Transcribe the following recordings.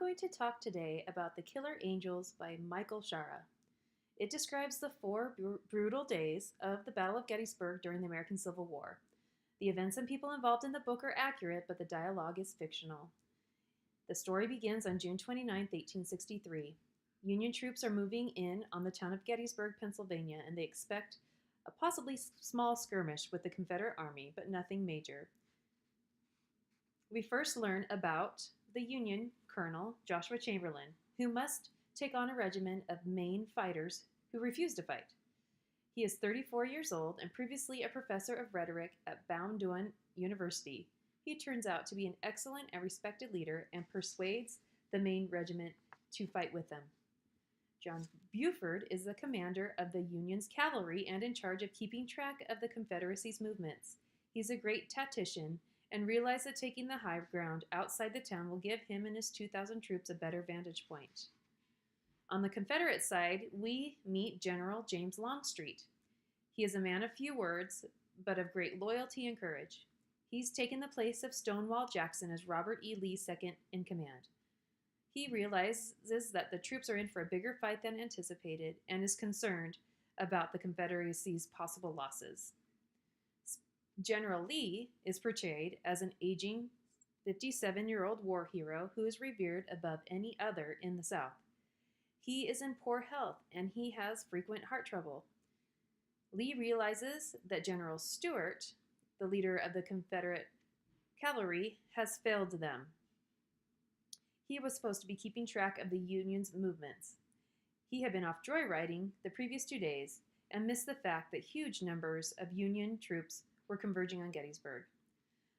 going to talk today about The Killer Angels by Michael Shara. It describes the four brutal days of the Battle of Gettysburg during the American Civil War. The events and people involved in the book are accurate, but the dialogue is fictional. The story begins on June 29, 1863. Union troops are moving in on the town of Gettysburg, Pennsylvania, and they expect a possibly small skirmish with the Confederate Army, but nothing major. We first learn about the Union Colonel Joshua Chamberlain, who must take on a regiment of Maine fighters who refuse to fight. He is 34 years old and previously a professor of rhetoric at Bowdoin University. He turns out to be an excellent and respected leader and persuades the Maine regiment to fight with them. John Buford is the commander of the Union's cavalry and in charge of keeping track of the Confederacy's movements. He's a great tactician and realized that taking the high ground outside the town will give him and his 2,000 troops a better vantage point. On the Confederate side, we meet General James Longstreet. He is a man of few words, but of great loyalty and courage. He's taken the place of Stonewall Jackson as Robert E. Lee's second in command. He realizes that the troops are in for a bigger fight than anticipated and is concerned about the Confederacy's possible losses. General Lee is portrayed as an aging 57-year-old war hero who is revered above any other in the South. He is in poor health and he has frequent heart trouble. Lee realizes that General Stuart, the leader of the Confederate cavalry, has failed them. He was supposed to be keeping track of the Union's movements. He had been off joyriding the previous 2 days and missed the fact that huge numbers of Union troops were converging on Gettysburg.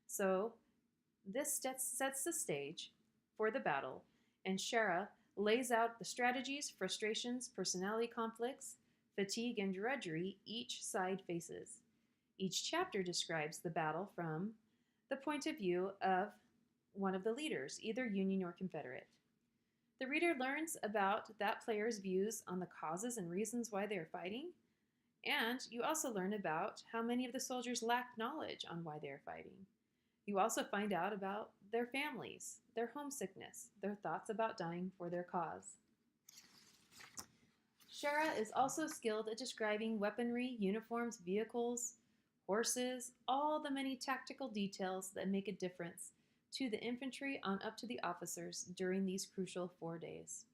So this sets the stage for the battle, and Shara lays out the strategies, frustrations, personality conflicts, fatigue, and drudgery each side faces. Each chapter describes the battle from the point of view of one of the leaders, either Union or Confederate. The reader learns about that player's views on the causes and reasons why they are fighting, and you also learn about how many of the soldiers lack knowledge on why they are fighting. You also find out about their families, their homesickness, their thoughts about dying for their cause. Shara is also skilled at describing weaponry, uniforms, vehicles, horses, all the many tactical details that make a difference to the infantry on up to the officers during these crucial 4 days.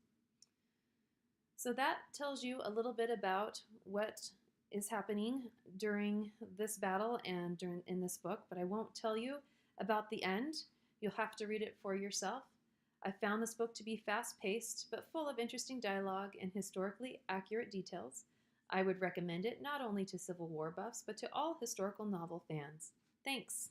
So that tells you a little bit about what is happening during this battle and in this book, but I won't tell you about the end. You'll have to read it for yourself. I found this book to be fast-paced, but full of interesting dialogue and historically accurate details. I would recommend it not only to Civil War buffs, but to all historical novel fans. Thanks.